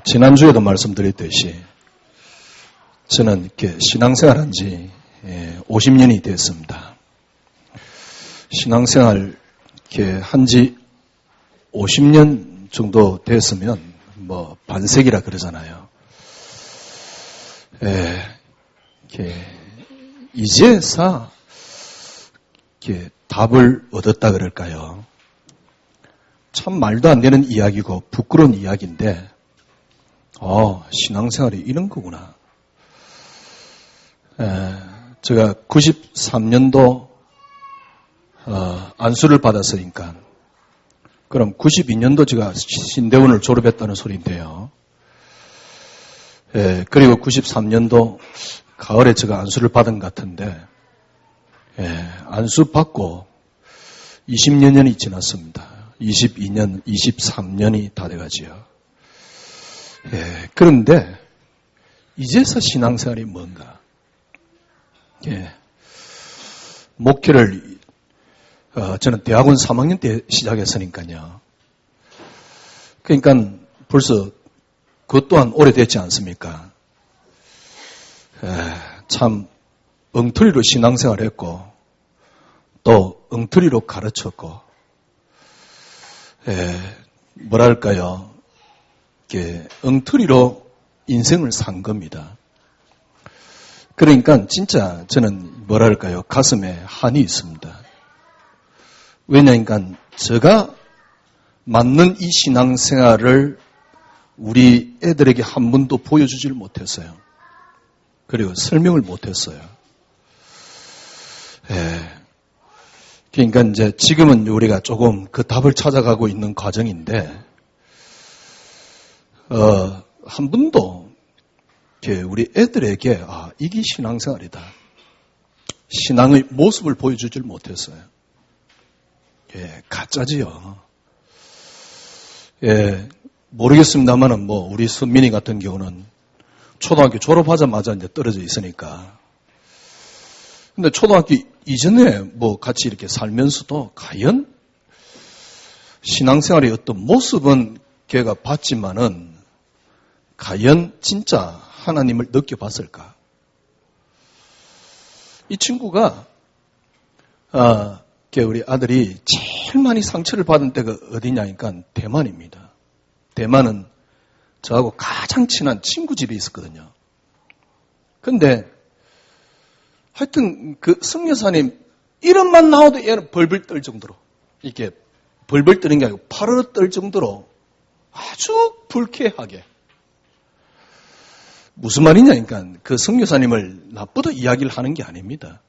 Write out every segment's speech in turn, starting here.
지난주에도 말씀드렸듯이 저는 이렇게 신앙생활한 지 50년이 됐습니다. 신앙생활 이렇게 한 지 50년 정도 됐으면 뭐 반세기라 그러잖아요. 이렇게 이제서 이렇게 답을 얻었다 그럴까요? 참 말도 안 되는 이야기고 부끄러운 이야기인데 신앙생활이 이런 거구나. 제가 93년도 안수를 받았으니까 그럼 92년도 제가 신대원을 졸업했다는 소리인데요. 그리고 93년도 가을에 제가 안수를 받은 것 같은데 안수 받고 20여 년이 지났습니다. 22년, 23년이 다 돼가지요. 그런데 이제서 신앙생활이 뭔가? 목회를 저는 대학원 3학년 때 시작했으니까요. 그러니까 벌써 그것 또한 오래됐지 않습니까? 참 엉터리로 신앙생활을 했고 또 엉터리로 가르쳤고 뭐랄까요? 엉터리로 인생을 산 겁니다. 그러니까 진짜 저는 뭐랄까요? 가슴에 한이 있습니다. 왜냐니까 제가 맞는 이 신앙생활을 우리 애들에게 한 번도 보여주질 못했어요. 그리고 설명을 못했어요. 그러니까 이제 지금은 우리가 조금 그 답을 찾아가고 있는 과정인데, 한 번도 우리 애들에게 이게 신앙생활이다. 신앙의 모습을 보여주질 못했어요. 가짜지요. 모르겠습니다만은 우리 선민이 같은 경우는 초등학교 졸업하자마자 이제 떨어져 있으니까. 근데 초등학교 이전에 같이 이렇게 살면서도 과연 신앙생활의 어떤 모습은 걔가 봤지만은 과연 진짜 하나님을 느껴봤을까? 이 친구가 우리 아들이 제일 많이 상처를 받은 때가 어디냐니까 대만입니다. 대만은 저하고 가장 친한 친구 집에 있었거든요. 근데 하여튼 그 성여사님 이름만 나와도 얘는 벌벌 떨 정도로 이렇게 벌벌 떠는 게 아니고 파르르 떨 정도로 아주 불쾌하게. 무슨 말이냐니까 그 성교사님을 나쁘다 이야기를 하는 게 아닙니다.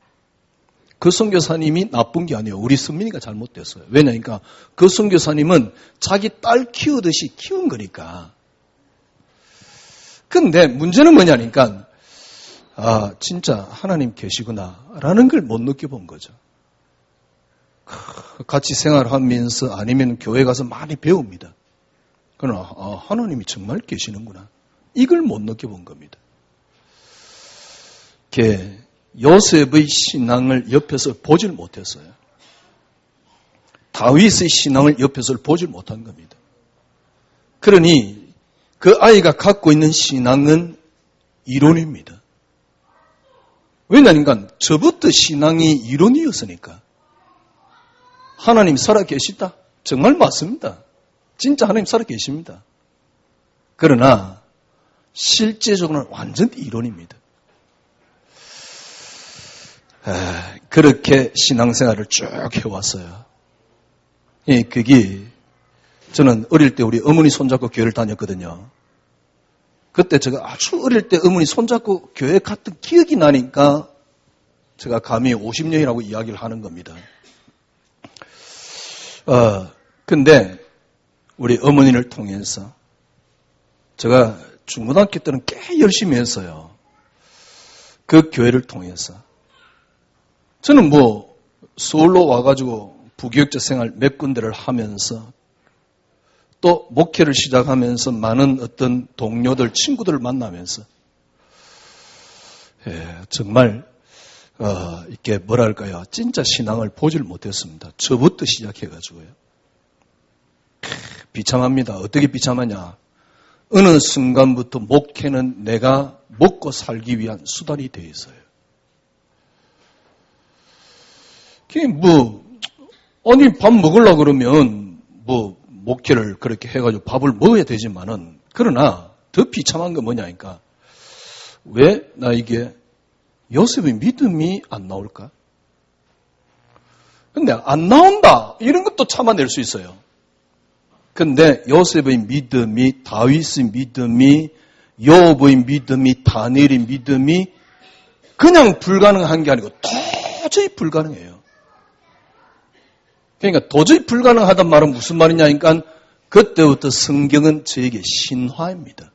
그 선교사님이 나쁜 게 아니에요. 우리 선민이가 잘못됐어요. 왜냐니까 그 선교사님은 자기 딸 키우듯이 키운 거니까. 근데 문제는 뭐냐니까 진짜 하나님 계시구나 라는 걸 못 느껴본 거죠. 같이 생활하면서 아니면 교회 가서 많이 배웁니다. 그러나 하나님이 정말 계시는구나. 이걸 못 느껴본 겁니다. 요셉의 신앙을 옆에서 보질 못했어요. 다윗의 신앙을 옆에서 보질 못한 겁니다. 그러니 그 아이가 갖고 있는 신앙은 이론입니다. 왜냐니까 저부터 신앙이 이론이었으니까. 하나님 살아계시다. 정말 맞습니다. 진짜 하나님 살아계십니다. 그러나 실제적으로는 완전 이론입니다. 그렇게 신앙생활을 쭉 해왔어요. 그게 저는 어릴 때 우리 어머니 손잡고 교회를 다녔거든요. 그때 제가 아주 어릴 때 어머니 손잡고 교회 갔던 기억이 나니까 제가 감히 50년이라고 이야기를 하는 겁니다. 근데 우리 어머니를 통해서 제가 중고등학교 때는 꽤 열심히 했어요. 그 교회를 통해서. 저는 서울로 와가지고 부교육자 생활 몇 군데를 하면서 또 목회를 시작하면서 많은 어떤 동료들, 친구들을 만나면서 정말 이렇게 뭐랄까요. 진짜 신앙을 보질 못했습니다. 저부터 시작해가지고요. 비참합니다. 어떻게 비참하냐. 어느 순간부터 목회는 내가 먹고 살기 위한 수단이 되어 있어요. 아니, 밥 먹으려고 그러면, 목회를 그렇게 해가지고 밥을 먹어야 되지만은, 그러나, 더 비참한 건 뭐냐니까, 왜 나에게 요셉의 믿음이 안 나올까? 근데 안 나온다, 이런 것도 참아낼 수 있어요. 근데 요셉의 믿음이, 다윗의 믿음이, 요업의 믿음이, 다니엘의 믿음이 그냥 불가능한 게 아니고 도저히 불가능해요. 그러니까 도저히 불가능하단 말은 무슨 말이냐니까 그때부터 성경은 저에게 신화입니다.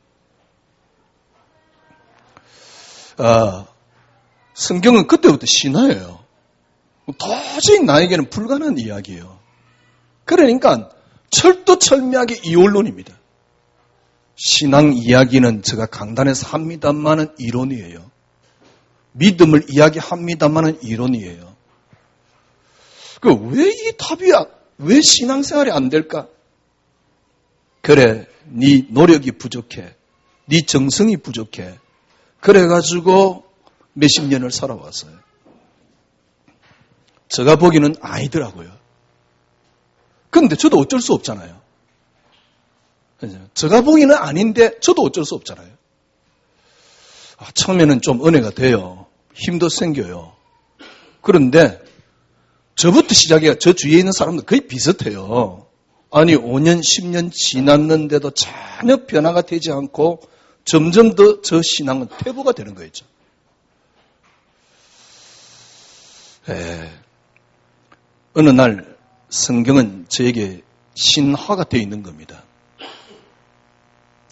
성경은 그때부터 신화예요. 도저히 나에게는 불가능한 이야기예요. 그러니까 철두철미하게 이원론입니다. 신앙 이야기는 제가 강단에서 합니다만은 이론이에요. 믿음을 이야기합니다만은 이론이에요. 왜 이 답이야? 왜 신앙생활이 안 될까? 그래, 네 노력이 부족해. 네 정성이 부족해. 그래가지고 몇십 년을 살아왔어요. 제가 보기에는 아니더라고요. 근데 저도 어쩔 수 없잖아요. 제가 보기에는 아닌데 저도 어쩔 수 없잖아요. 처음에는 좀 은혜가 돼요. 힘도 생겨요. 그런데 저부터 시작해요. 저 주위에 있는 사람들 거의 비슷해요. 아니 5년, 10년 지났는데도 전혀 변화가 되지 않고 점점 더 저 신앙은 퇴보가 되는 거였죠. 어느 날 성경은 저에게 신화가 되어 있는 겁니다.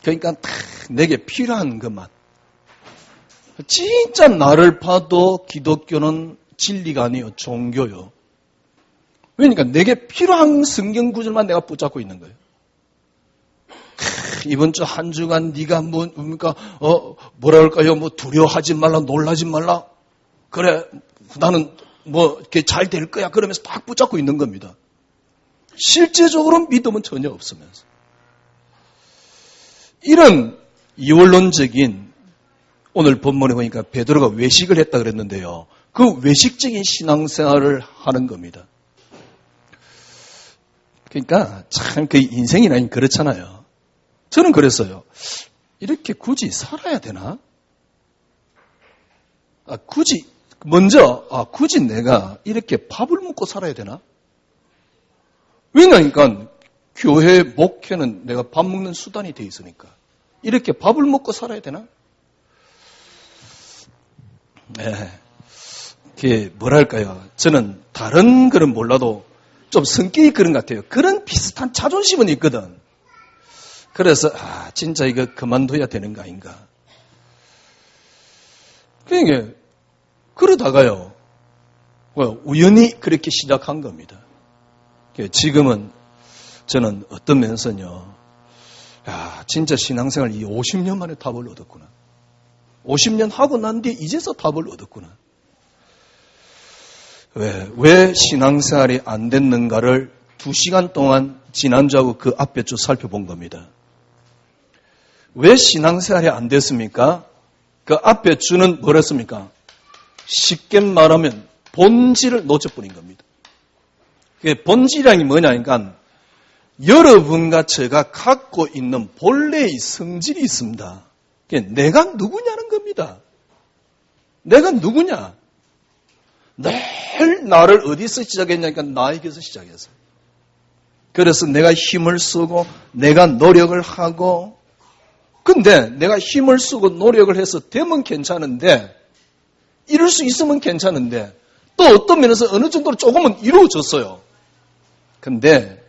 그러니까 딱 내게 필요한 것만. 진짜 나를 봐도 기독교는 진리가 아니에요. 종교요. 그러니까 내게 필요한 성경 구절만 내가 붙잡고 있는 거예요. 이번 주 한 주간 네가 뭐라 할까요? 두려워하지 말라, 놀라지 말라. 그래, 나는 이렇게 잘 될 거야. 그러면서 딱 붙잡고 있는 겁니다. 실제적으로 믿음은 전혀 없으면서. 이런 이원론적인, 오늘 본문에 보니까 베드로가 외식을 했다 그랬는데요. 그 외식적인 신앙생활을 하는 겁니다. 그러니까 참 그 인생이라니 그렇잖아요. 저는 그랬어요. 이렇게 굳이 살아야 되나? 굳이 내가 이렇게 밥을 먹고 살아야 되나? 왜냐니까 교회 목회는 내가 밥 먹는 수단이 돼 있으니까. 이렇게 밥을 먹고 살아야 되나? 그게 뭐랄까요. 저는 다른 글은 몰라도 좀 성격이 그런 것 같아요. 그런 비슷한 자존심은 있거든. 그래서 진짜 이거 그만둬야 되는 거 아닌가. 그러니까 그러다가요. 우연히 그렇게 시작한 겁니다. 지금은 저는 어떤 면에서는요. 진짜 신앙생활 이 50년 만에 답을 얻었구나. 50년 하고 난 뒤에 이제서 답을 얻었구나. 왜 신앙생활이 안 됐는가를 2시간 동안 지난주하고 그 앞에 쭉 살펴본 겁니다. 왜 신앙생활이 안 됐습니까? 그 앞에 주는 뭐랬습니까? 쉽게 말하면 본질을 놓쳐버린 겁니다. 본질이라는 게 뭐냐니까 여러분과 제가 갖고 있는 본래의 성질이 있습니다. 내가 누구냐는 겁니다. 내가 누구냐? 늘 나를 어디서 시작했냐니까 나에게서 시작했어요. 그래서 내가 힘을 쓰고 내가 노력을 하고 근데 내가 힘을 쓰고 노력을 해서 되면 괜찮은데 이룰 수 있으면 괜찮은데 또 어떤 면에서 어느 정도로 조금은 이루어졌어요. 근데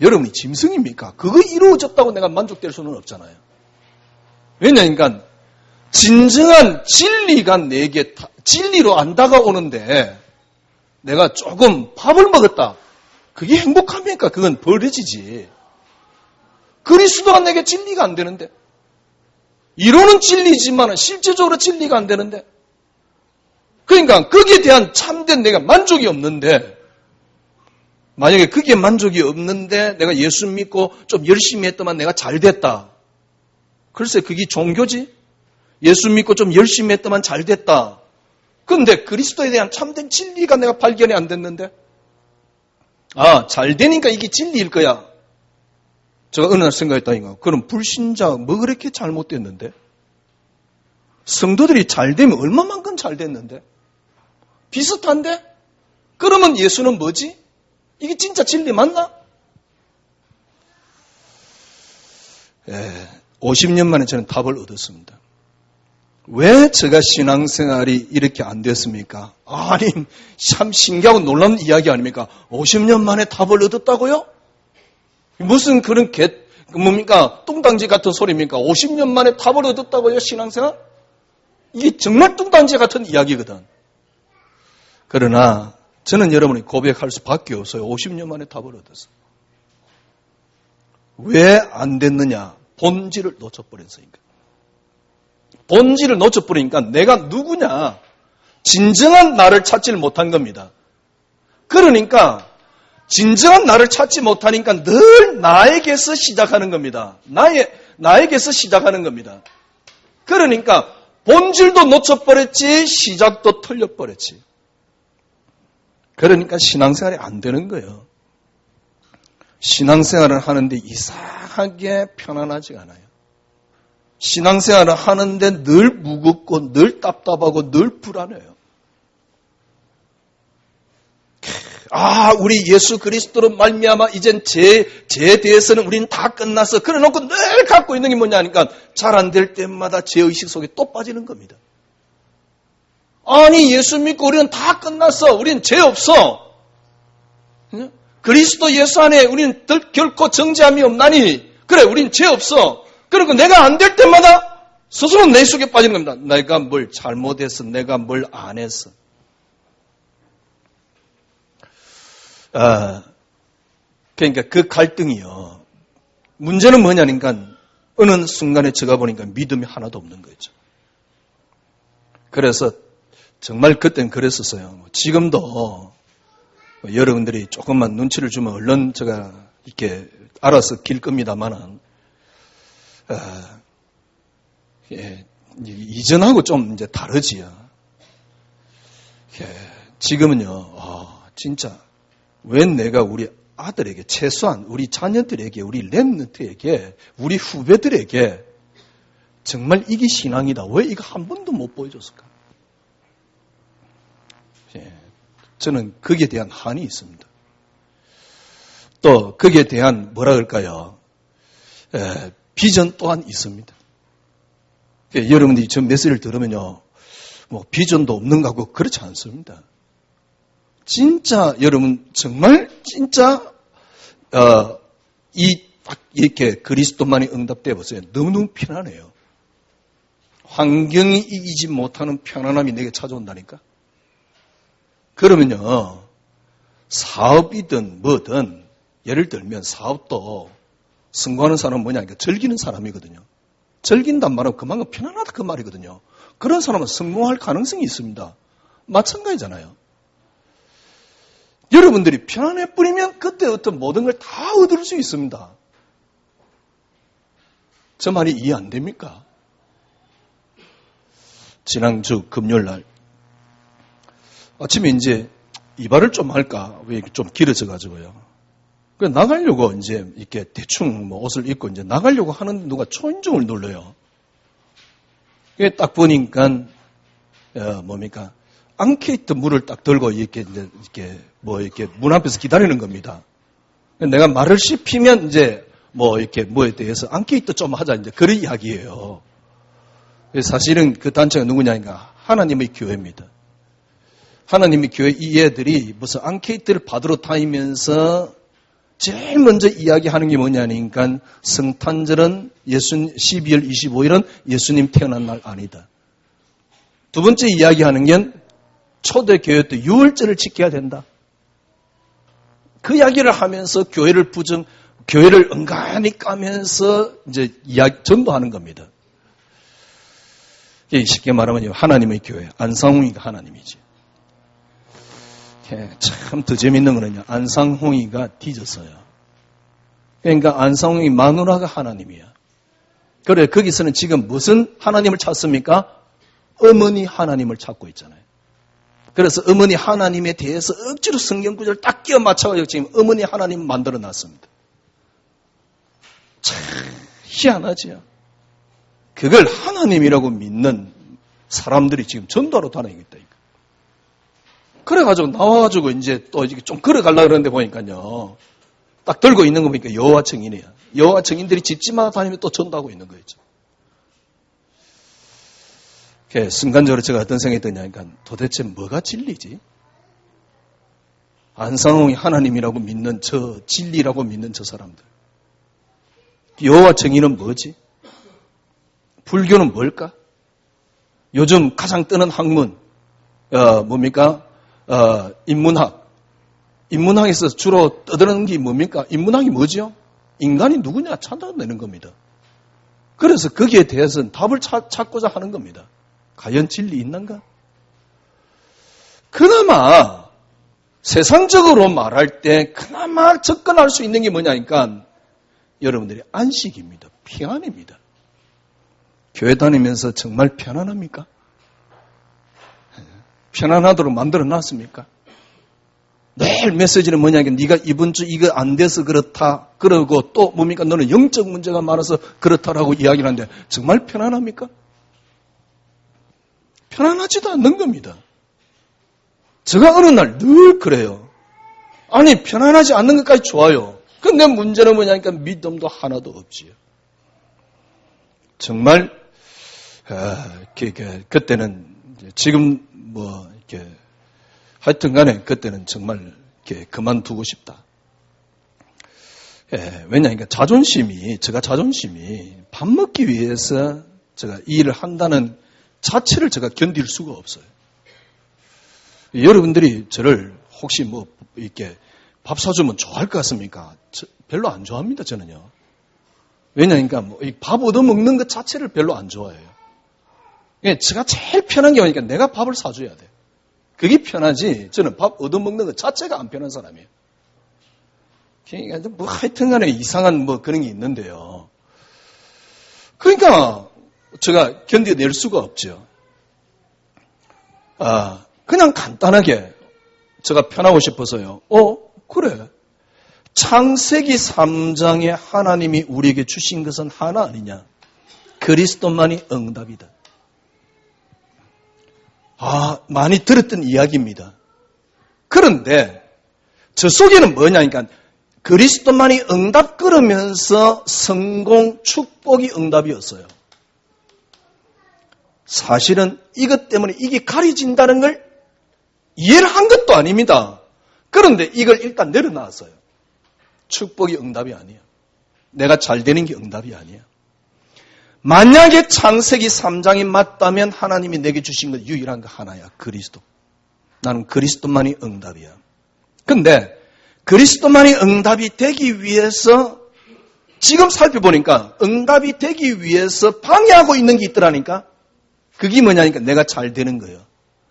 여러분이 짐승입니까? 그거 이루어졌다고 내가 만족될 수는 없잖아요. 왜냐니까 진정한 진리가 내게 진리로 안 다가오는데 내가 조금 밥을 먹었다. 그게 행복합니까? 그건 버려지지. 그리스도가 내게 진리가 안 되는데 이론은 진리지만 실제적으로 진리가 안 되는데 그러니까 거기에 대한 참된 내가 만족이 없는데 만약에 그게 만족이 없는데 내가 예수 믿고 좀 열심히 했더만 내가 잘 됐다. 글쎄 그게 종교지? 예수 믿고 좀 열심히 했더만 잘 됐다. 근데 그리스도에 대한 참된 진리가 내가 발견이 안 됐는데 잘 되니까 이게 진리일 거야. 제가 어느 날 생각했다니까. 그럼 불신자 뭐 그렇게 잘못됐는데? 성도들이 잘 되면 얼마만큼 잘 됐는데? 비슷한데? 그러면 예수는 뭐지? 이게 진짜 진리 맞나? 50년 만에 저는 답을 얻었습니다. 왜 제가 신앙생활이 이렇게 안 됐습니까? 아니, 참 신기하고 놀라운 이야기 아닙니까? 50년 만에 답을 얻었다고요? 무슨 그런 뭡니까? 뚱딴지 같은 소리입니까? 50년 만에 답을 얻었다고요, 신앙생활? 이게 정말 뚱딴지 같은 이야기거든. 그러나 저는 여러분이 고백할 수밖에 없어요. 50년 만에 답을 얻었어요. 왜 안 됐느냐? 본질을 놓쳐버렸으니까. 본질을 놓쳐버리니까 내가 누구냐? 진정한 나를 찾지를 못한 겁니다. 그러니까 진정한 나를 찾지 못하니까 늘 나에게서 시작하는 겁니다. 나에게서 시작하는 겁니다. 그러니까 본질도 놓쳐버렸지 시작도 틀려버렸지. 그러니까 신앙생활이 안 되는 거예요. 신앙생활을 하는데 이상하게 편안하지가 않아요. 신앙생활을 하는데 늘 무겁고 늘 답답하고 늘 불안해요. 우리 예수 그리스도로 말미암아 이젠 죄에 대해서는 우리는 다 끝났어. 그래놓고 늘 갖고 있는 게 뭐냐 하니까 잘 안 될 때마다 죄의식 속에 또 빠지는 겁니다. 아니 예수 믿고 우리는 다 끝났어. 우리는 죄 없어. 그리스도 예수 안에 우리는 결코 정죄함이 없나니 그래 우리는 죄 없어. 그리고 내가 안 될 때마다 스스로 내 속에 빠지는 겁니다. 내가 뭘 잘못했어. 내가 뭘 안 했어. 그러니까 그 갈등이요. 문제는 뭐냐니까 어느 순간에 제가 보니까 믿음이 하나도 없는 거죠. 그래서 정말 그땐 그랬었어요. 지금도 여러분들이 조금만 눈치를 주면 얼른 제가 이렇게 알아서 길 겁니다만은 이전하고 좀 이제 다르지요. 지금은요, 진짜 왜 내가 우리 아들에게 최소한 우리 자녀들에게 우리 렘넌트에게 우리 후배들에게 정말 이게 신앙이다. 왜 이거 한 번도 못 보여줬을까? 저는 거기에 대한 한이 있습니다. 또 거기에 대한 뭐라 그럴까요? 비전 또한 있습니다. 여러분들이 저 메시지를 들으면요, 뭐 비전도 없는 거고 그렇지 않습니다. 진짜 여러분 정말 진짜 딱 이렇게 그리스도만이 응답돼 보세요. 너무너무 편안해요. 환경이 이기지 못하는 편안함이 내게 찾아온다니까. 그러면요, 사업이든 뭐든 예를 들면 사업도 성공하는 사람은 뭐냐니까 즐기는 사람이거든요. 즐긴단 말은 그만큼 편안하다 그 말이거든요. 그런 사람은 성공할 가능성이 있습니다. 마찬가지잖아요. 여러분들이 편안해 뿌리면 그때부터 모든 걸 다 얻을 수 있습니다. 저 말이 이해 안 됩니까? 지난주 금요일 날 아침에 이제 이발을 좀 할까? 왜 좀 길어져가지고요. 그래서 나가려고 이제 이렇게 대충 뭐 옷을 입고 이제 나가려고 하는데 누가 초인종을 눌러요. 그게 딱 보니까, 뭡니까? 앙케이트 물을 딱 들고 이렇게 문 앞에서 기다리는 겁니다. 내가 말을 씹히면 이제 뭐 이렇게 뭐에 대해서 앙케이트 좀 하자 이제 그런 이야기예요. 사실은 그 단체가 누구냐니까 하나님의 교회입니다. 하나님의 교회 이 애들이 무슨 앙케이트를 받으러 다니면서 제일 먼저 이야기하는 게 뭐냐니까 성탄절은 12월 25일은 예수님 태어난 날 아니다. 두 번째 이야기하는 게 초대교회 때 유월절을 지켜야 된다. 그 이야기를 하면서 교회를 은간히 까면서 이제 전도하는 겁니다. 쉽게 말하면 하나님의 교회, 안상홍이가 하나님이지. 참 더 재밌는 거는요, 안상홍이가 뒤졌어요. 그러니까 안상홍이 마누라가 하나님이야. 그래, 거기서는 지금 무슨 하나님을 찾습니까? 어머니 하나님을 찾고 있잖아요. 그래서 어머니 하나님에 대해서 억지로 성경 구절을 딱 끼워 맞춰가지고 지금 어머니 하나님을 만들어 놨습니다. 참 희한하지요. 그걸 하나님이라고 믿는 사람들이 지금 전도하러 다니고 있다. 그래가지고 나와가지고 이제 또 좀 걸어가려고 그러는데 보니까요. 딱 들고 있는 거 보니까 여호와 증인이에요. 여호와 증인들이 집집마다 다니면 또 전도하고 있는 거였죠. 순간적으로 제가 어떤 생각이 드냐니까 도대체 뭐가 진리지? 안상홍이 하나님이라고 믿는 저 진리라고 믿는 저 사람들. 여호와 증인은 뭐지? 불교는 뭘까? 요즘 가장 뜨는 학문 뭡니까? 인문학. 인문학에서 주로 떠드는 게 뭡니까? 인문학이 뭐죠? 인간이 누구냐 찾아내는 겁니다. 그래서 거기에 대해서는 답을 찾고자 하는 겁니다. 과연 진리 있는가? 그나마 세상적으로 말할 때 그나마 접근할 수 있는 게 뭐냐니까 여러분들이 안식입니다. 평안입니다. 교회 다니면서 정말 편안합니까? 편안하도록 만들어 놨습니까? 매일 메시지는 뭐냐니까 네가 이번 주 이거 안 돼서 그렇다. 그러고 또 뭡니까? 너는 영적 문제가 많아서 그렇다라고 이야기를 하는데 정말 편안합니까? 편안하지도 않는 겁니다. 제가 어느 날 늘 그래요. 아니 편안하지 않는 것까지 좋아요. 근데 문제는 뭐냐니까 믿음도 하나도 없지요. 정말 그때는 지금 뭐 이렇게 하여튼 간에 그때는 정말 이렇게 그만두고 싶다. 왜냐하니까 제가 자존심이 밥 먹기 위해서 제가 이 일을 한다는 자체를 제가 견딜 수가 없어요. 여러분들이 저를 혹시 뭐 이렇게 밥 사주면 좋아할 것 같습니까? 별로 안 좋아합니다, 저는요. 왜냐하니까 뭐 밥 얻어먹는 것 자체를 별로 안 좋아해요. 제가 제일 편한 게 뭐니까 내가 밥을 사줘야 돼. 그게 편하지. 저는 밥 얻어먹는 것 자체가 안 편한 사람이에요. 그러니까 뭐 하여튼 간에 이상한 뭐 그런 게 있는데요. 그러니까 제가 견뎌낼 수가 없죠. 그냥 간단하게 제가 편하고 싶어서요. 그래. 창세기 3장에 하나님이 우리에게 주신 것은 하나 아니냐? 그리스도만이 응답이다. 많이 들었던 이야기입니다. 그런데 저 속에는 뭐냐니까 그리스도만이 응답 그러면서 성공, 축복이 응답이었어요. 사실은 이것 때문에 이게 가려진다는 걸 이해를 한 것도 아닙니다. 그런데 이걸 일단 내려놨어요. 축복이 응답이 아니에요. 내가 잘 되는 게 응답이 아니에요. 만약에 창세기 3장이 맞다면 하나님이 내게 주신 것 유일한 거 하나야. 그리스도. 나는 그리스도만이 응답이야. 근데 그리스도만이 응답이 되기 위해서 지금 살펴보니까 응답이 되기 위해서 방해하고 있는 게 있더라니까. 그게 뭐냐니까 내가 잘 되는 거예요.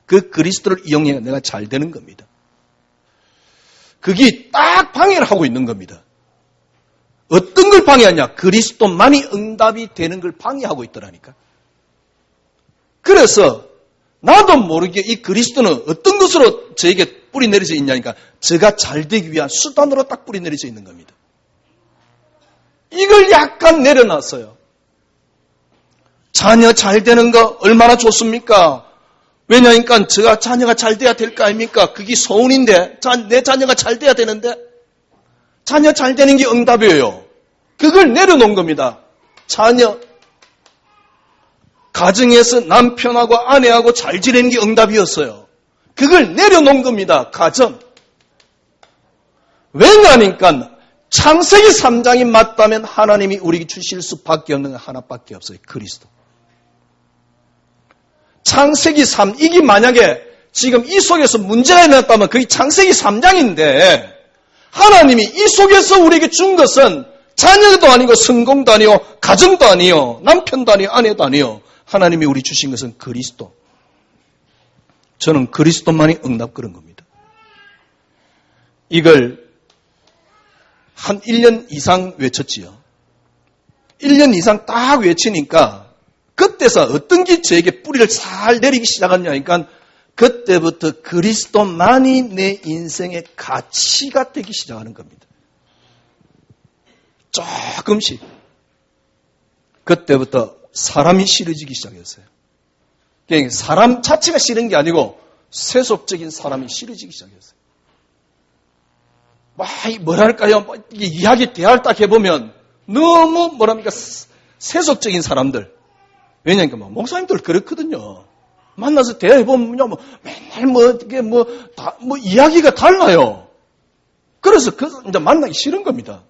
그 그리스도를 이용해 내가 잘 되는 겁니다. 그게 딱 방해를 하고 있는 겁니다. 어떤 걸 방해하냐? 그리스도만이 응답이 되는 걸 방해하고 있더라니까. 그래서 나도 모르게 이 그리스도는 어떤 것으로 저에게 뿌리 내려져 있냐니까 제가 잘 되기 위한 수단으로 딱 뿌리 내려져 있는 겁니다. 이걸 약간 내려놨어요. 자녀 잘 되는 거 얼마나 좋습니까? 왜냐니까 제가 자녀가 잘 돼야 될 거 아닙니까? 그게 소원인데 내 자녀가 잘 돼야 되는데 자녀 잘 되는 게 응답이에요. 그걸 내려놓은 겁니다. 자녀 가정에서 남편하고 아내하고 잘 지내는 게 응답이었어요. 그걸 내려놓은 겁니다. 가정. 왜냐니까 창세기 3장이 맞다면 하나님이 우리에게 주실 수밖에 없는 건 하나밖에 없어요. 그리스도. 창세기 3, 이게 만약에 지금 이 속에서 문제가 일어났다면 그게 창세기 3장인데 하나님이 이 속에서 우리에게 준 것은 자녀도 아니고 성공도 아니요 가정도 아니요 남편도 아니요 아내도 아니요 하나님이 우리 주신 것은 그리스도. 저는 그리스도만이 응답 그런 겁니다. 이걸 한 1년 이상 외쳤지요. 1년 이상 딱 외치니까 그때서 어떤 게 저에게 뿌리를 살 내리기 시작하냐니까 그때부터 그리스도만이 내 인생의 가치가 되기 시작하는 겁니다. 조금씩. 그때부터 사람이 싫어지기 시작했어요. 그러니까 사람 자체가 싫은 게 아니고 세속적인 사람이 싫어지기 시작했어요. 뭐랄까요? 이야기 대화를 딱 해보면 너무 세속적인 사람들. 왜냐니까 목사님들 그렇거든요. 만나서 대화해보면 맨날 이야기가 달라요. 그래서 이제 만나기 싫은 겁니다.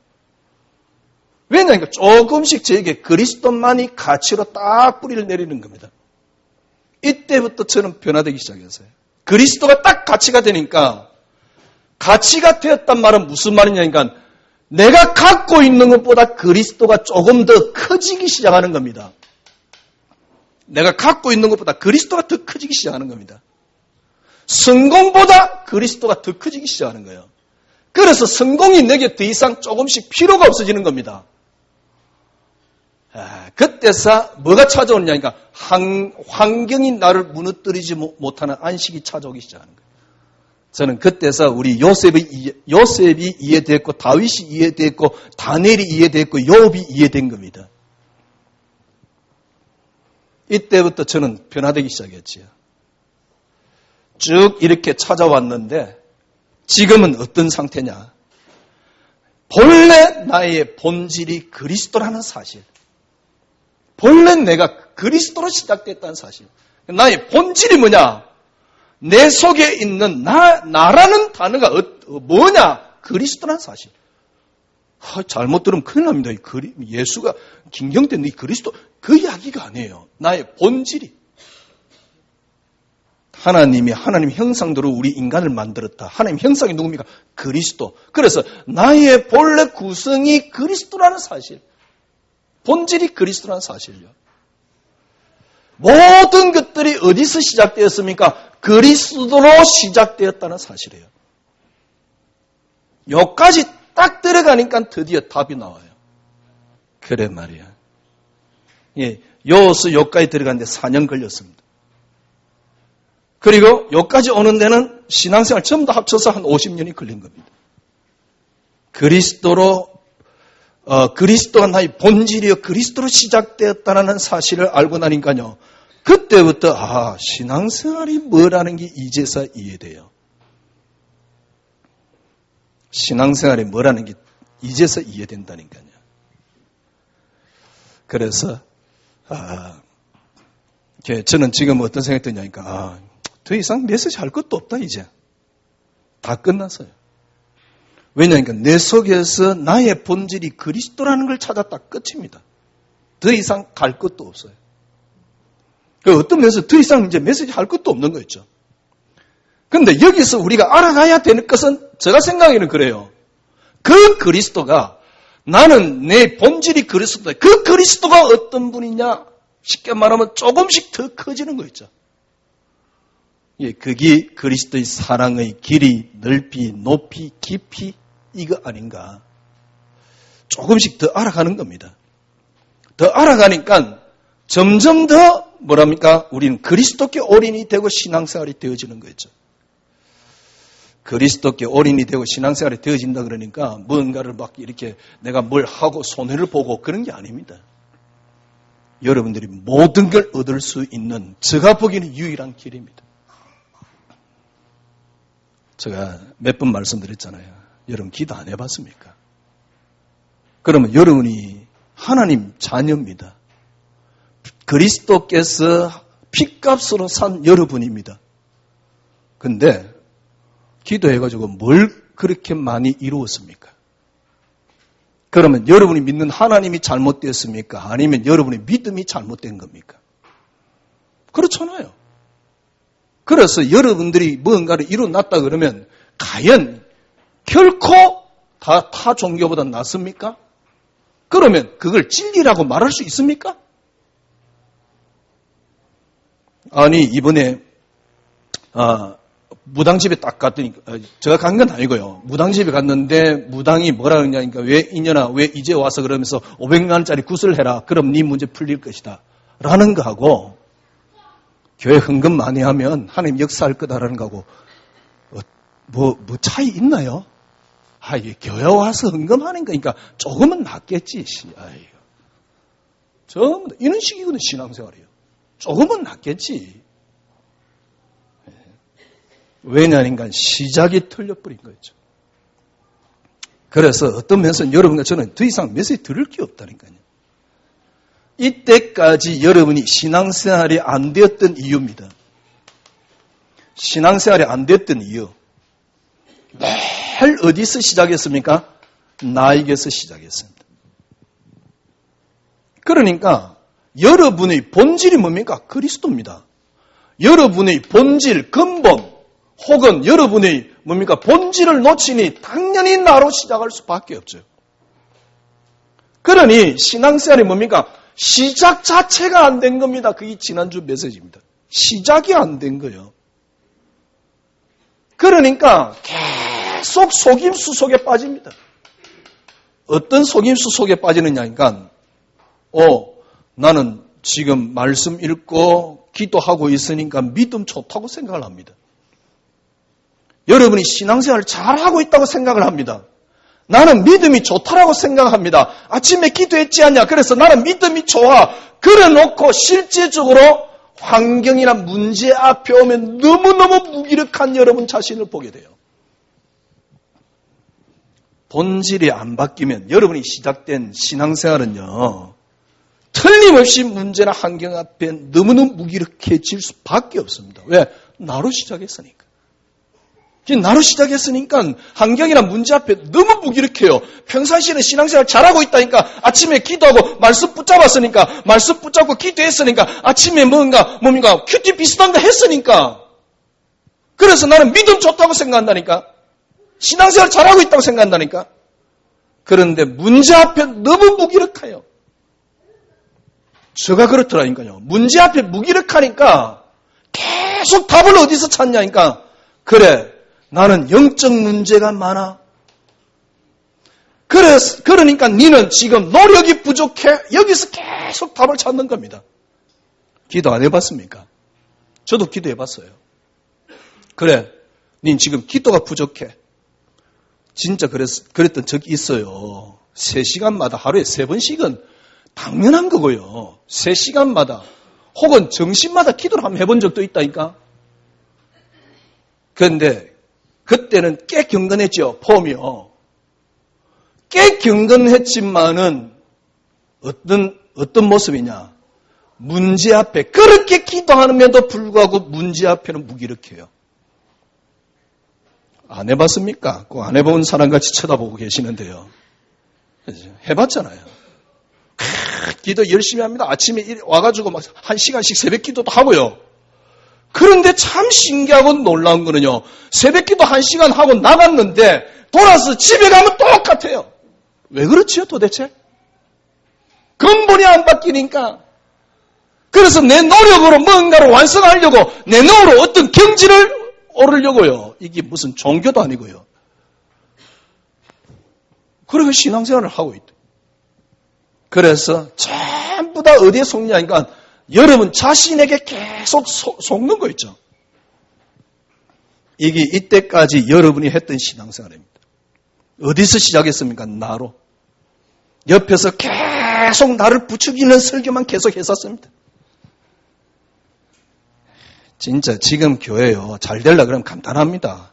왜냐니까 조금씩 저에게 그리스도만이 가치로 딱 뿌리를 내리는 겁니다. 이때부터 저는 변화되기 시작했어요. 그리스도가 딱 가치가 되니까 가치가 되었단 말은 무슨 말이냐니까 내가 갖고 있는 것보다 그리스도가 조금 더 커지기 시작하는 겁니다. 내가 갖고 있는 것보다 그리스도가 더 커지기 시작하는 겁니다. 성공보다 그리스도가 더 커지기 시작하는 거예요. 그래서 성공이 내게 더 이상 조금씩 필요가 없어지는 겁니다. 그때서 뭐가 찾아오느냐니까 환경이 나를 무너뜨리지 못하는 안식이 찾아오기 시작하는 거예요. 저는 그때서 우리 요셉이 이해됐고 다윗이 이해됐고 다니엘이 이해됐고 욥이 이해된 겁니다. 이때부터 저는 변화되기 시작했지요. 쭉 이렇게 찾아왔는데 지금은 어떤 상태냐? 본래 나의 본질이 그리스도라는 사실. 본래 내가 그리스도로 시작됐다는 사실. 나의 본질이 뭐냐? 내 속에 있는 나라는 단어가 뭐냐? 그리스도라는 사실. 잘못 들으면 큰일 납니다. 예수가 김경태 네 그리스도 그 이야기가 아니에요. 나의 본질이. 하나님 형상대로 우리 인간을 만들었다. 하나님 형상이 누굽니까? 그리스도. 그래서 나의 본래 구성이 그리스도라는 사실. 본질이 그리스도라는 사실이요. 모든 것들이 어디서 시작되었습니까? 그리스도로 시작되었다는 사실이에요. 여기까지 딱 들어가니까 드디어 답이 나와요. 그래 말이야. 여기서 여기까지 들어가는데 4년 걸렸습니다. 그리고 여기까지 오는 데는 신앙생활 전부 다 합쳐서 한 50년이 걸린 겁니다. 그리스도가 나의 본질이요 그리스도로 시작되었다는 사실을 알고 나니까요. 그때부터 신앙생활이 뭐라는 게 이제서 이해돼요. 신앙생활이 뭐라는 게 이제서 이해된다니까요. 그래서 저는 지금 어떤 생각이 드냐니까 더 이상 메시지 할 것도 없다 이제. 다 끝났어요. 왜냐하니까 내 속에서 나의 본질이 그리스도라는 걸 찾았다 끝입니다. 더 이상 갈 것도 없어요. 어떤 면에서 더 이상 이제 메시지 할 것도 없는 거였죠. 그런데 여기서 우리가 알아가야 되는 것은 제가 생각에는 그래요. 그 그리스도가 나는 내 본질이 그리스도다. 그 그리스도가 어떤 분이냐? 쉽게 말하면 조금씩 더 커지는 거 있죠. 그게 그리스도의 사랑의 길이, 넓이, 높이, 깊이 이거 아닌가. 조금씩 더 알아가는 겁니다. 더 알아가니까 점점 더 우리는 그리스도께 올인이 되고 신앙생활이 되어지는 거죠. 그리스도께 올인이 되고 신앙생활이 되어진다 그러니까 뭔가를 이렇게 내가 뭘 하고 손해를 보고 그런 게 아닙니다. 여러분들이 모든 걸 얻을 수 있는 제가 보기에는 유일한 길입니다. 제가 몇 번 말씀드렸잖아요. 여러분 기도 안 해봤습니까? 그러면 여러분이 하나님 자녀입니다. 그리스도께서 핏값으로 산 여러분입니다. 근데 기도해가지고 뭘 그렇게 많이 이루었습니까? 그러면 여러분이 믿는 하나님이 잘못되었습니까? 아니면 여러분의 믿음이 잘못된 겁니까? 그렇잖아요. 그래서 여러분들이 뭔가를 이뤄놨다 그러면 과연 결코 타 종교보다 낫습니까? 그러면 그걸 진리라고 말할 수 있습니까? 아니 이번에 무당집에 딱 갔더니, 제가 간 건 아니고요. 무당집에 갔는데, 무당이 뭐라 그러냐니까, 왜 이년아, 왜 이제 와서 그러면서 500만 원짜리 굿을 해라. 그럼 네 문제 풀릴 것이다. 라는 거하고, 교회 헌금 많이 하면 하나님 역사할 거다라는 거하고, 뭐 차이 있나요? 이게 교회 와서 헌금하는 거니까 조금은 낫겠지. 이런 식이거든, 신앙생활이에요. 조금은 낫겠지. 왜냐니까 시작이 틀려버린 거죠. 그래서 어떤 면에서는 여러분과 저는 더 이상 메시지 들을 게 없다니까요. 이때까지 여러분이 신앙생활이 안 되었던 이유입니다. 신앙생활이 안 되었던 이유. 매일 어디서 시작했습니까? 나에게서 시작했습니다. 그러니까 여러분의 본질이 뭡니까? 그리스도입니다. 여러분의 본질, 근본, 혹은 여러분의 뭡니까? 본질을 놓치니 당연히 나로 시작할 수밖에 없죠. 그러니 신앙생활이 뭡니까? 시작 자체가 안 된 겁니다. 그게 지난주 메시지입니다. 시작이 안 된 거예요. 그러니까 계속 속임수 속에 빠집니다. 어떤 속임수 속에 빠지느냐니까 나는 지금 말씀 읽고 기도하고 있으니까 믿음 좋다고 생각을 합니다. 여러분이 신앙생활을 잘하고 있다고 생각을 합니다. 나는 믿음이 좋다라고 생각합니다. 아침에 기도했지 않냐? 그래서 나는 믿음이 좋아. 그래놓고 실제적으로 환경이나 문제 앞에 오면 너무너무 무기력한 여러분 자신을 보게 돼요. 본질이 안 바뀌면 여러분이 시작된 신앙생활은요, 틀림없이 문제나 환경 앞에 너무너무 무기력해질 수밖에 없습니다. 왜? 나로 시작했으니까. 나로 시작했으니까 환경이나 문제 앞에 너무 무기력해요. 평상시에는 신앙생활 잘하고 있다니까 아침에 기도하고 말씀 붙잡았으니까 말씀 붙잡고 기도했으니까 아침에 뭡니까 큐티 비슷한 거 했으니까 그래서 나는 믿음 좋다고 생각한다니까 신앙생활 잘하고 있다고 생각한다니까 그런데 문제 앞에 너무 무기력해요. 제가 그렇더라니까요. 문제 앞에 무기력하니까 계속 답을 어디서 찾냐니까 그래 나는 영적 문제가 많아. 그러니까 니는 지금 노력이 부족해. 여기서 계속 답을 찾는 겁니다. 기도 안 해봤습니까? 저도 기도해봤어요. 그래, 닌 지금 기도가 부족해. 진짜 그랬던 적이 있어요. 3시간마다 하루에 3번씩은 당연한 거고요. 3시간마다 혹은 정신마다 기도를 한번 해본 적도 있다니까. 그런데 그때는 꽤 경건했죠. 폼이요. 꽤 경건했지만은 어떤 모습이냐. 문제 앞에 그렇게 기도하는데도 불구하고 문제 앞에는 무기력해요. 안 해봤습니까? 꼭 안 해본 사람같이 쳐다보고 계시는데요. 해봤잖아요. 기도 열심히 합니다. 아침에 와가지고 막 1시간씩 새벽 기도도 하고요. 그런데 참 신기하고 놀라운 거는요. 새벽기도 1시간 하고 나갔는데 돌아서 집에 가면 똑같아요. 왜 그렇지요 도대체? 근본이 안 바뀌니까. 그래서 내 노력으로 뭔가를 완성하려고 내 노력으로 어떤 경지를 오르려고요. 이게 무슨 종교도 아니고요. 그렇게 신앙생활을 하고 있다. 그래서 전부 다 어디에 속냐니까 여러분 자신에게 계속 속는 거 있죠. 이게 이때까지 여러분이 했던 신앙생활입니다. 어디서 시작했습니까? 나로. 옆에서 계속 나를 부추기는 설교만 계속 했었습니다. 진짜 지금 교회요. 잘 되려고 그러면 간단합니다.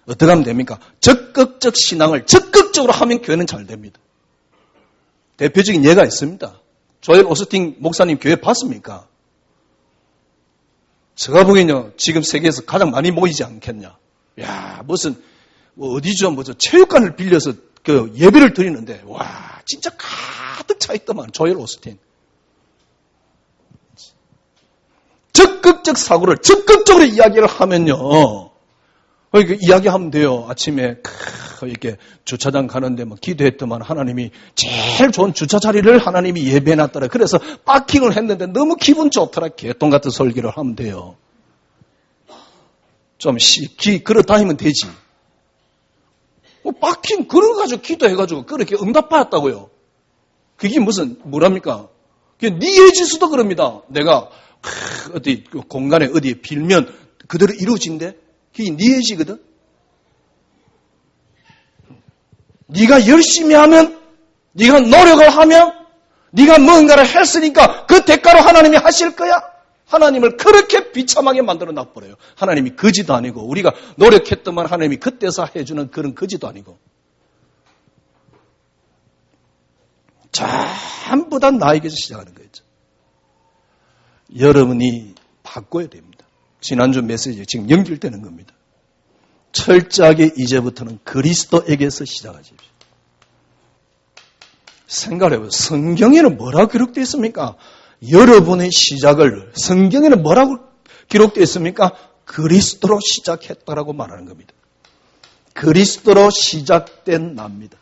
어떻게 하면 됩니까? 적극적 신앙을 적극적으로 하면 교회는 잘 됩니다. 대표적인 예가 있습니다. 조엘 오스틴 목사님 교회 봤습니까? 제가 보기엔요, 지금 세계에서 가장 많이 모이지 않겠냐. 야, 무슨, 어디죠? 체육관을 빌려서 그 예배를 드리는데, 와, 진짜 가득 차 있더만, 조엘 오스틴. 적극적 사고를 적극적으로 이야기를 하면요, 이야기하면 돼요. 아침에 이렇게 주차장 가는데 기도했더만 하나님이 제일 좋은 주차 자리를 하나님이 예배해놨더라. 그래서 파킹을 했는데 너무 기분 좋더라. 개똥 같은 설교를 하면 돼요. 좀 걸어 다니면 되지. 박힌 그런 거 가지고 기도해가지고 그렇게 응답받았다고요. 그게 뭐랍니까? 그게 니에지수도 그럽니다. 내가 어디 공간에 어디에 빌면 그대로 이루어진대. 그게 니에지거든. 네가 열심히 하면, 네가 노력을 하면, 네가 뭔가를 했으니까 그 대가로 하나님이 하실 거야. 하나님을 그렇게 비참하게 만들어 놔버려요. 하나님이 거지도 아니고 우리가 노력했더만 하나님이 그때서 해주는 그런 거지도 아니고 전부 다 나에게서 시작하는 거죠. 여러분이 바꿔야 됩니다. 지난주 메시지에 지금 연결되는 겁니다. 철저하게 이제부터는 그리스도에게서 시작하십시오. 생각을 해보세요. 성경에는 뭐라고 기록되어 있습니까? 여러분의 시작을 성경에는 뭐라고 기록되어 있습니까? 그리스도로 시작했다라고 말하는 겁니다. 그리스도로 시작된 나입니다.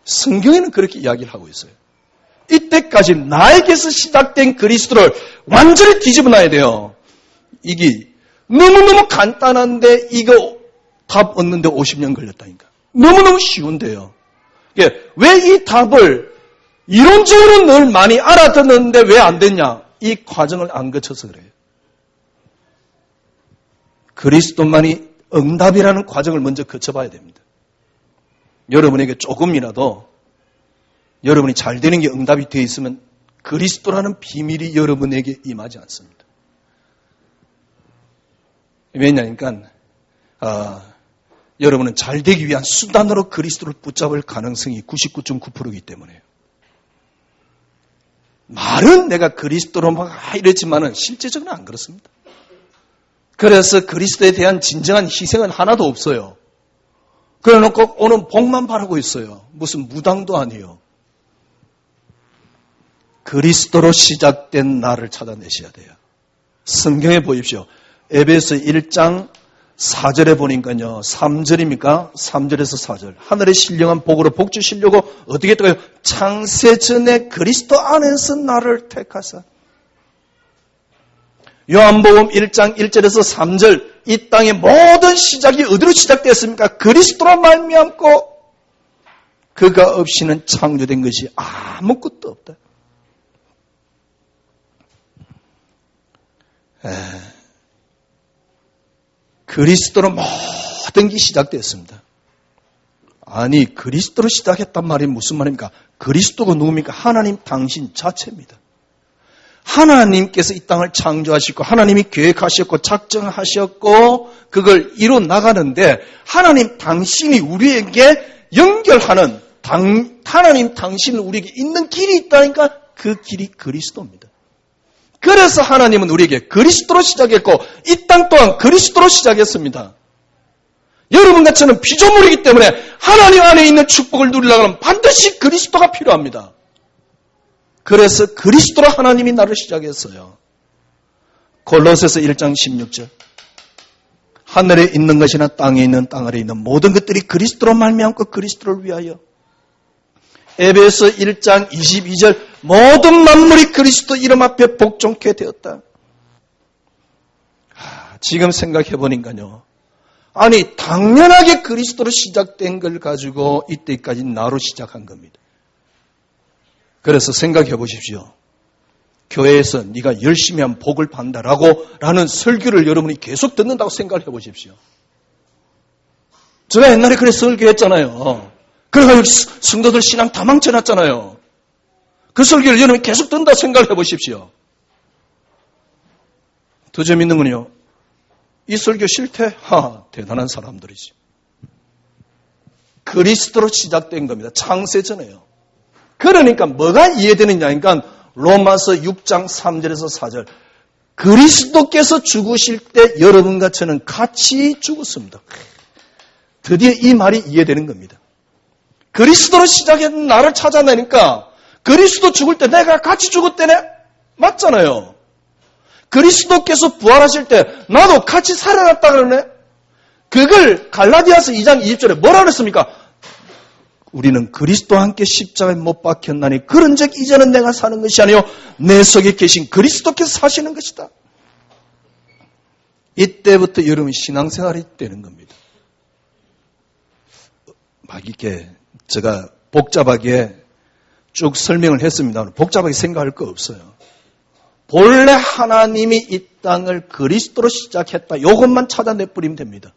성경에는 그렇게 이야기를 하고 있어요. 이때까지 나에게서 시작된 그리스도를 완전히 뒤집어 놔야 돼요. 이게 너무너무 간단한데 이거 답 얻는데 50년 걸렸다니까. 너무너무 쉬운데요. 왜 이 답을 이론적으로 늘 많이 알아듣는데 왜 안 됐냐? 이 과정을 안 거쳐서 그래요. 그리스도만이 응답이라는 과정을 먼저 거쳐봐야 됩니다. 여러분에게 조금이라도 여러분이 잘 되는 게 응답이 되어 있으면 그리스도라는 비밀이 여러분에게 임하지 않습니다. 왜냐니까 여러분은 잘 되기 위한 수단으로 그리스도를 붙잡을 가능성이 99.9%이기 때문에요. 말은 내가 그리스도로 막 이랬지만은 실제적으로 안 그렇습니다. 그래서 그리스도에 대한 진정한 희생은 하나도 없어요. 그래놓고 오는 복만 바라고 있어요. 무슨 무당도 아니에요. 그리스도로 시작된 나를 찾아내셔야 돼요. 성경에 보십시오. 에베소 1장 4절에 보니까요. 3절입니까? 3절에서 4절. 하늘의 신령한 복으로 복 주시려고 어떻게 했다고요? 창세 전에 그리스도 안에서 나를 택하사. 요한복음 1장 1절에서 3절. 이 땅의 모든 시작이 어디로 시작됐습니까? 그리스도로 말미암고 그가 없이는 창조된 것이 아무것도 없다. 그리스도로 모든 게 시작됐습니다. 아니, 그리스도로 시작했단 말이 무슨 말입니까? 그리스도가 누굽니까? 하나님 당신 자체입니다. 하나님께서 이 땅을 창조하시고 하나님이 계획하셨고 작정하셨고 그걸 이뤄 나가는데 하나님 당신이 우리에게 연결하는 하나님 당신은 우리에게 있는 길이 있다니까 그 길이 그리스도입니다. 그래서 하나님은 우리에게 그리스도로 시작했고 이 땅 또한 그리스도로 시작했습니다. 여러분과 저는 피조물이기 때문에 하나님 안에 있는 축복을 누리려면 반드시 그리스도가 필요합니다. 그래서 그리스도로 하나님이 나를 시작했어요. 골로새서 1장 16절. 하늘에 있는 것이나 땅에 있는 땅 아래 있는 모든 것들이 그리스도로 말미암고 그리스도를 위하여. 에베소 1장 22절. 모든 만물이 그리스도 이름 앞에 복종케 되었다. 지금 생각해 보니까요. 아니, 당연하게 그리스도로 시작된 걸 가지고 이때까지 나로 시작한 겁니다. 그래서 생각해 보십시오. 교회에서 네가 열심히 하면 복을 받는다라는 설교를 여러분이 계속 듣는다고 생각해 보십시오. 제가 옛날에 그래 설교했잖아요. 그래가지고 성도들 신앙 다 망쳐놨잖아요. 그 설교를 여러분이 계속 듣는다고 생각해 보십시오. 더 재밌는 건요. 이 설교 싫대? 대단한 사람들이지. 그리스도로 시작된 겁니다. 창세 전에요. 그러니까 뭐가 이해되느냐니까 로마서 6장 3절에서 4절. 그리스도께서 죽으실 때 여러분과 저는 같이 죽었습니다. 드디어 이 말이 이해되는 겁니다. 그리스도로 시작한 나를 찾아내니까 그리스도 죽을 때 내가 같이 죽었대네? 맞잖아요. 그리스도께서 부활하실 때 나도 같이 살아났다 그러네? 그걸 갈라디아서 2장 20절에 뭐라 그랬습니까? 우리는 그리스도와 함께 십자가에 못 박혔나니 그런즉 이제는 내가 사는 것이 아니요 내 속에 계신 그리스도께서 사시는 것이다. 이때부터 여러분 신앙생활이 되는 겁니다. 막 이렇게 제가 복잡하게 쭉 설명을 했습니다. 복잡하게 생각할 거 없어요. 본래 하나님이 이 땅을 그리스도로 시작했다. 이것만 찾아내버리면 됩니다.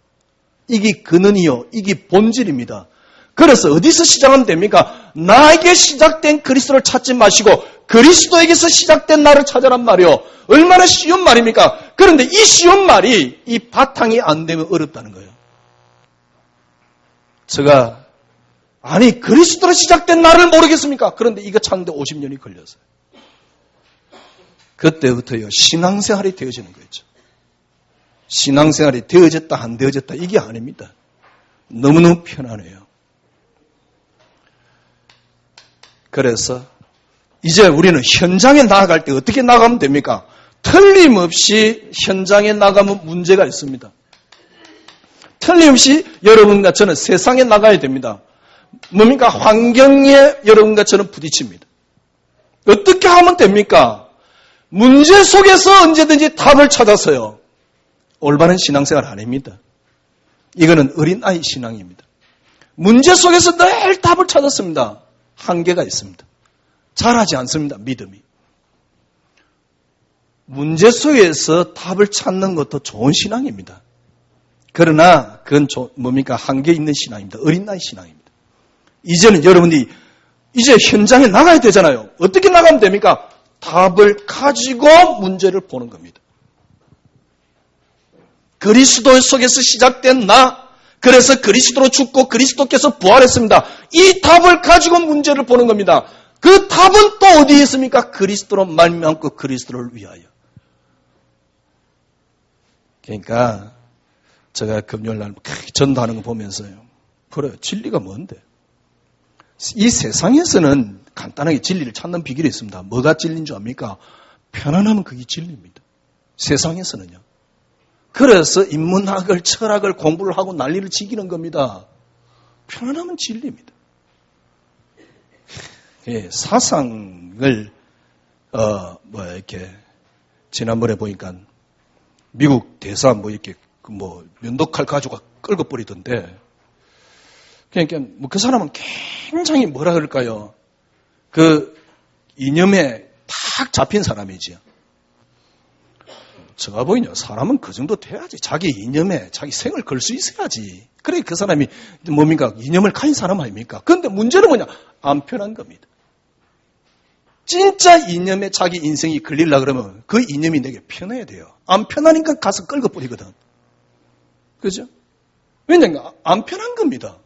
이게 근원이요. 이게 본질입니다. 그래서 어디서 시작하면 됩니까? 나에게 시작된 그리스도를 찾지 마시고 그리스도에게서 시작된 나를 찾아란 말이요. 얼마나 쉬운 말입니까? 그런데 이 쉬운 말이 이 바탕이 안 되면 어렵다는 거예요. 제가 아니 그리스도로 시작된 나를 모르겠습니까? 그런데 이거 찾는데 50년이 걸렸어요. 그때부터요 신앙생활이 되어지는 거죠. 신앙생활이 되어졌다 안 되어졌다 이게 아닙니다. 너무너무 편안해요. 그래서 이제 우리는 현장에 나아갈 때 어떻게 나가면 됩니까? 틀림없이 현장에 나가면 문제가 있습니다. 틀림없이 여러분과 저는 세상에 나가야 됩니다. 뭡니까? 환경에 여러분과 저는 부딪힙니다. 어떻게 하면 됩니까? 문제 속에서 언제든지 답을 찾아서요. 올바른 신앙생활 아닙니다. 이거는 어린아이 신앙입니다. 문제 속에서 늘 답을 찾았습니다. 한계가 있습니다. 잘하지 않습니다. 믿음이. 문제 속에서 답을 찾는 것도 좋은 신앙입니다. 그러나 그건 뭡니까? 한계 있는 신앙입니다. 어린아이 신앙입니다. 이제는 여러분이 이제 현장에 나가야 되잖아요. 어떻게 나가면 됩니까? 답을 가지고 문제를 보는 겁니다. 그리스도 속에서 시작된 나, 그래서 그리스도로 죽고 그리스도께서 부활했습니다. 이 답을 가지고 문제를 보는 겁니다. 그 답은 또 어디에 있습니까? 그리스도로 말미암고 그리스도를 위하여. 그러니까 제가 금요일날 전도하는 거 보면서요. 그래요. 진리가 뭔데? 이 세상에서는 간단하게 진리를 찾는 비결이 있습니다. 뭐가 진리인 줄 압니까? 편안하면 그게 진리입니다. 세상에서는요. 그래서 인문학을, 철학을 공부를 하고 난리를 지기는 겁니다. 편안하면 진리입니다. 예, 사상을, 이렇게, 지난번에 보니까 미국 대사 이렇게, 면도칼 가지고 끌고 버리던데, 그러니까 그 사람은 굉장히 뭐라 그럴까요? 그 이념에 탁 잡힌 사람이지요. 제가 보이냐 사람은 그 정도 돼야지. 자기 이념에 자기 생을 걸 수 있어야지. 그래 그 사람이 뭡니까? 이념을 가진 사람 아닙니까? 그런데 문제는 뭐냐? 안 편한 겁니다. 진짜 이념에 자기 인생이 걸리려고 그러면 그 이념이 내게 편해야 돼요. 안 편하니까 가서 끌고 버리거든. 그죠? 왜냐면 안 편한 겁니다.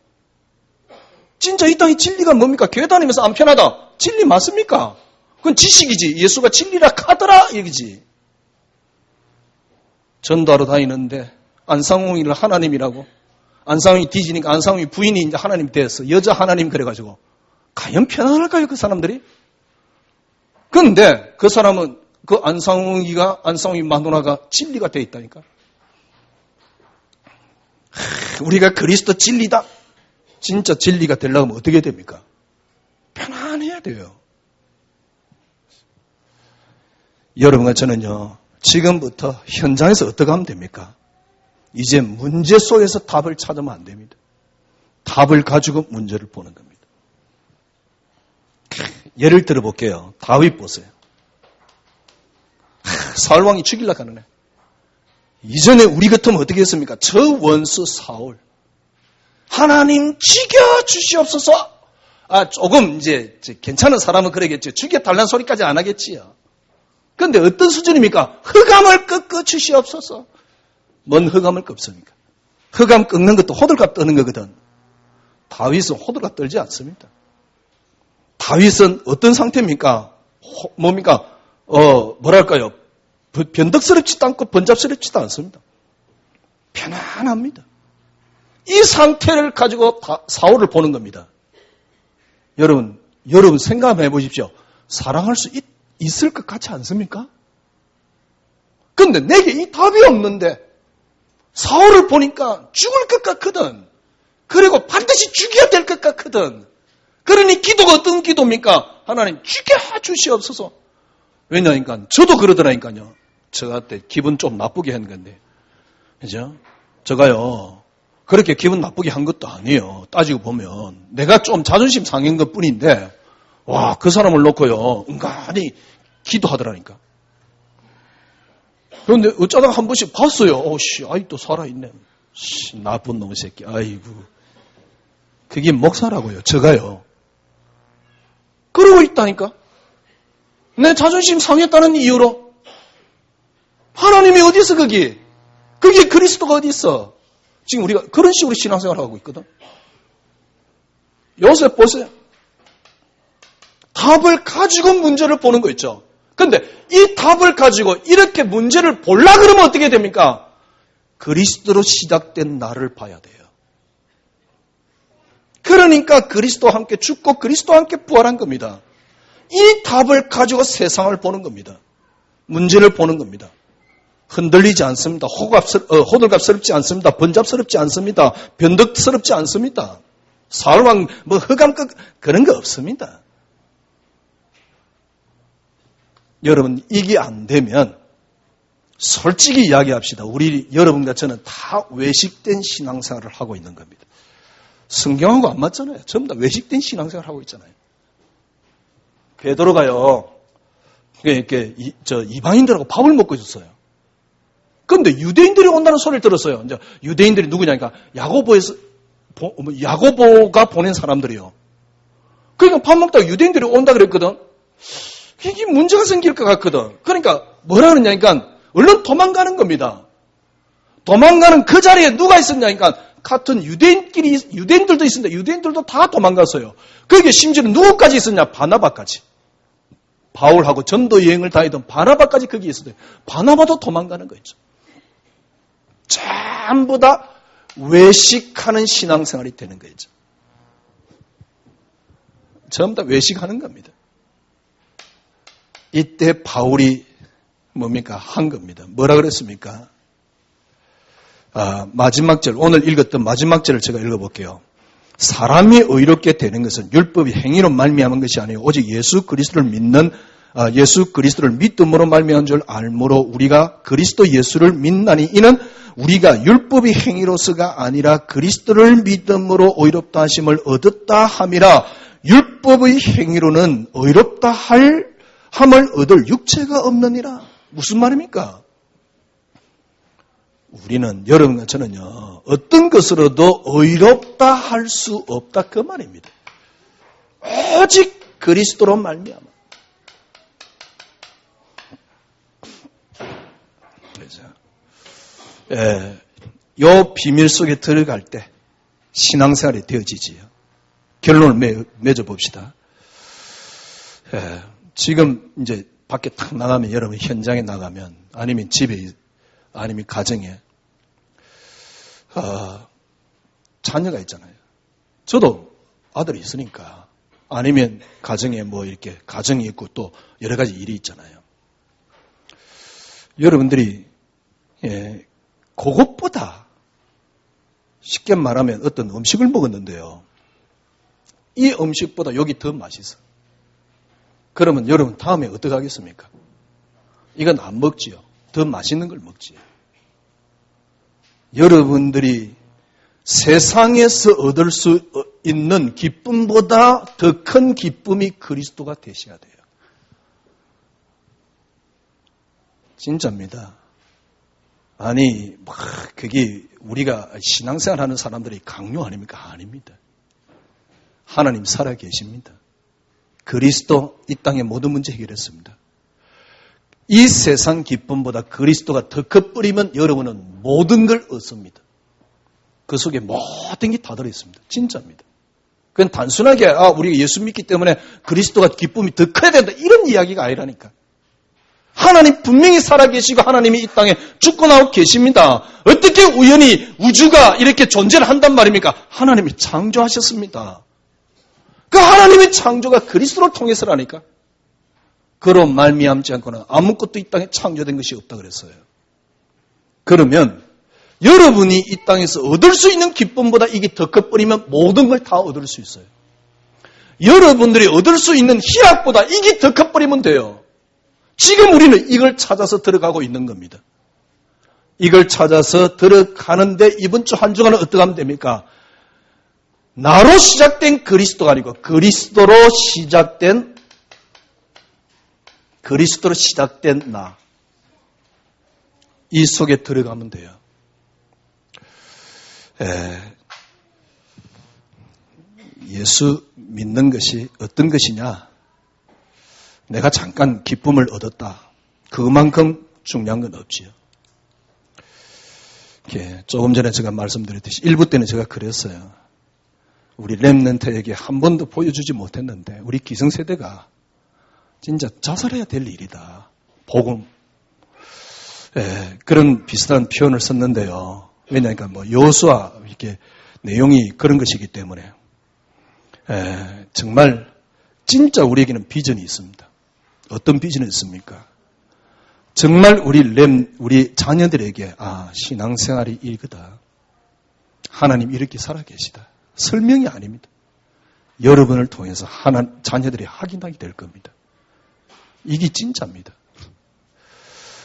진짜 이 땅의 진리가 뭡니까? 교회 다니면서 안 편하다. 진리 맞습니까? 그건 지식이지. 예수가 진리라 하더라 얘기지. 전도하러 다니는데 안상홍이를 하나님이라고. 안상홍이 뒤지니까 안상홍이 부인이 이제 하나님 됐어. 여자 하나님 그래가지고. 과연 편안할까요 그 사람들이? 그런데 그 사람은 그 안상홍이 마누라가 진리가 돼 있다니까. 우리가 그리스도 진리다. 진짜 진리가 되려면 어떻게 됩니까? 편안해야 돼요. 여러분과 저는요. 지금부터 현장에서 어떻게 하면 됩니까? 이제 문제 속에서 답을 찾으면 안 됩니다. 답을 가지고 문제를 보는 겁니다. 예를 들어 볼게요. 다윗 보세요. 사울왕이 죽이려고 하는 애. 이전에 우리 같으면 어떻게 했습니까? 저 원수 사울. 하나님 죽여주시옵소서. 조금 이제 괜찮은 사람은 그러겠죠. 죽여달라는 소리까지 안 하겠지요. 그런데 어떤 수준입니까? 흑암을 꺾어 주시옵소서. 뭔 흑암을 꺾습니까? 흑암 꺾는 것도 호들갑 떠는 거거든. 다윗은 호들갑 떨지 않습니다. 다윗은 어떤 상태입니까? 뭡니까? 뭐랄까요? 변덕스럽지도 않고 번잡스럽지도 않습니다. 편안합니다. 이 상태를 가지고 사울을 보는 겁니다. 여러분 생각해 보십시오. 사랑할 수 있을 것 같지 않습니까? 근데 내게 이 답이 없는데 사울을 보니까 죽을 것 같거든. 그리고 반드시 죽여야 될 것 같거든. 그러니 기도가 어떤 기도입니까? 하나님 죽여주시옵소서. 왜냐니까 저도 그러더라니까요. 저한테 기분 좀 나쁘게 한 건데 그죠? 제가요, 그렇게 기분 나쁘게 한 것도 아니에요. 따지고 보면. 내가 좀 자존심 상한 것 뿐인데, 와, 그 사람을 놓고요, 은근히 기도하더라니까. 그런데 어쩌다가 한 번씩 봤어요. 아직도 살아있네. 나쁜 놈의 새끼. 아이고. 그게 목사라고요. 제가요. 그러고 있다니까. 내 자존심 상했다는 이유로. 하나님이 어디 있어, 거기? 그게 그리스도가 어디 있어? 지금 우리가 그런 식으로 신앙생활을 하고 있거든. 요새 보세요. 답을 가지고 문제를 보는 거 있죠. 근데 이 답을 가지고 이렇게 문제를 보려고 그러면 어떻게 됩니까? 그리스도로 시작된 나를 봐야 돼요. 그러니까 그리스도와 함께 죽고 그리스도와 함께 부활한 겁니다. 이 답을 가지고 세상을 보는 겁니다. 문제를 보는 겁니다. 흔들리지 않습니다. 호들갑스럽지 않습니다. 번잡스럽지 않습니다. 변덕스럽지 않습니다. 사울왕 흑암극 그런 거 없습니다. 여러분 이게 안 되면 솔직히 이야기합시다. 우리 여러분과 저는 다 외식된 신앙생활을 하고 있는 겁니다. 성경하고 안 맞잖아요. 전부 다 외식된 신앙생활을 하고 있잖아요. 베드로가요. 이렇게 이방인들하고 밥을 먹고 있었어요. 그런데 유대인들이 온다는 소리를 들었어요. 이제 유대인들이 누구냐니까 야고보가 보낸 사람들이요. 그러니까 밥 먹다가 유대인들이 온다 그랬거든. 이게 문제가 생길 것 같거든. 그러니까 뭐라 그러냐니까 얼른 도망가는 겁니다. 도망가는 그 자리에 누가 있었냐니까 같은 유대인들도 있습니다. 유대인들도 다 도망갔어요. 거기에 심지어는 누구까지 있었냐? 바나바까지. 바울하고 전도 여행을 다니던 바나바까지 거기에 있었어요. 바나바도 도망가는 거죠. 전부 다 외식하는 신앙생활이 되는 거죠. 전부 다 외식하는 겁니다. 이때 바울이 뭡니까? 한 겁니다. 뭐라 그랬습니까? 마지막 절, 오늘 읽었던 마지막 절을 제가 읽어볼게요. 사람이 의롭게 되는 것은 율법이 행위로 말미암은 것이 아니요 오직 예수 그리스도를 믿음으로 말미암은 줄 알므로 우리가 그리스도 예수를 믿나니 이는 우리가 율법이 행위로서가 아니라 그리스도를 믿음으로 의롭다 하심을 얻었다 함이라. 율법의 행위로는 의롭다 함을 얻을 육체가 없느니라. 무슨 말입니까? 우리는, 여러분과 저는요, 어떤 것으로도 의롭다 할 수 없다 그 말입니다. 오직 그리스도로 말미암아. 그래서 요 비밀 속에 들어갈 때 신앙생활이 되어지지요. 결론을 맺어봅시다. 지금 이제 밖에 탁 나가면, 여러분 현장에 나가면, 아니면 집에, 아니면 가정에 자녀가 있잖아요. 저도 아들이 있으니까, 아니면 가정에 이렇게 가정이 있고 또 여러 가지 일이 있잖아요. 여러분들이 그것보다 쉽게 말하면 어떤 음식을 먹었는데요. 이 음식보다 여기 더 맛있어. 그러면 여러분 다음에 어떻게 하겠습니까? 이건 안 먹지요. 더 맛있는 걸 먹지요. 여러분들이 세상에서 얻을 수 있는 기쁨보다 더 큰 기쁨이 그리스도가 되셔야 돼요. 진짜입니다. 아니, 그게 우리가 신앙생활 하는 사람들이 강요 아닙니까? 아닙니다. 하나님 살아 계십니다. 그리스도 이 땅의 모든 문제 해결했습니다. 이 세상 기쁨보다 그리스도가 더 커버리면 여러분은 모든 걸 얻습니다. 그 속에 모든 게 다 들어있습니다. 진짜입니다. 그건 단순하게 우리가 예수 믿기 때문에 그리스도가 기쁨이 더 커야 된다 이런 이야기가 아니라니까. 하나님 분명히 살아계시고 하나님이 이 땅에 죽고 나오고 계십니다. 어떻게 우연히 우주가 이렇게 존재를 한단 말입니까? 하나님이 창조하셨습니다. 그 하나님의 창조가 그리스도를 통해서라니까. 그로 말미암지 않고는 아무것도 이 땅에 창조된 것이 없다 그랬어요. 그러면 여러분이 이 땅에서 얻을 수 있는 기쁨보다 이게 더 커버리면 모든 걸 다 얻을 수 있어요. 여러분들이 얻을 수 있는 희락보다 이게 더 커버리면 돼요. 지금 우리는 이걸 찾아서 들어가고 있는 겁니다. 이걸 찾아서 들어가는데 이번 주 한 주간은 어떻게 하면 됩니까? 나로 시작된 그리스도가 아니고 그리스도로 시작된 나. 이 속에 들어가면 돼요. 예수 믿는 것이 어떤 것이냐? 내가 잠깐 기쁨을 얻었다. 그만큼 중요한 건 없지요. 조금 전에 제가 말씀드렸듯이 1부 때는 제가 그랬어요. 우리 렘넌트에게 한 번도 보여주지 못했는데 우리 기성세대가 진짜 자살해야 될 일이다. 복음. 그런 비슷한 표현을 썼는데요. 왜냐하니까 여호수아 이렇게 내용이 그런 것이기 때문에 정말 진짜 우리에게는 비전이 있습니다. 어떤 비전이 있습니까? 정말 우리 자녀들에게 신앙생활이 이거다. 하나님 이렇게 살아계시다. 설명이 아닙니다. 여러분을 통해서 자녀들이 확인하게 될 겁니다. 이게 진짜입니다.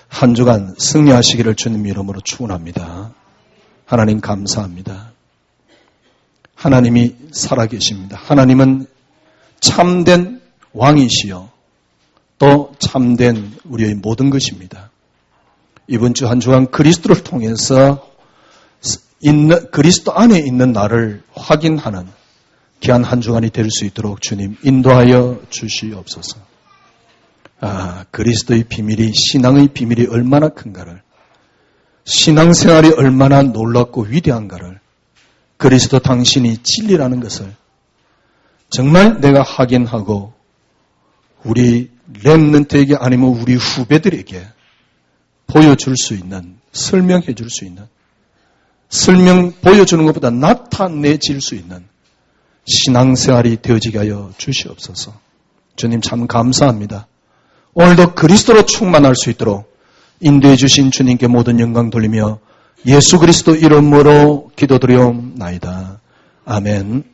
한 주간 승리하시기를 주님 이름으로 축원합니다. 하나님 감사합니다. 하나님이 살아계십니다. 하나님은 참된 왕이시여 또 참된 우리의 모든 것입니다. 이번 주 한 주간 그리스도를 통해서 그리스도 안에 있는 나를 확인하는 귀한 한 주간이 될 수 있도록 주님 인도하여 주시옵소서. 그리스도의 비밀이 신앙의 비밀이 얼마나 큰가를 신앙생활이 얼마나 놀랍고 위대한가를 그리스도 당신이 진리라는 것을 정말 내가 확인하고 우리 렘넌트에게 아니면 우리 후배들에게 보여줄 수 있는 설명해 줄 수 있는 보여주는 것보다 나타내질 수 있는 신앙생활이 되어지게 하여 주시옵소서. 주님 참 감사합니다. 오늘도 그리스도로 충만할 수 있도록 인도해 주신 주님께 모든 영광 돌리며 예수 그리스도 이름으로 기도드리옵나이다. 아멘.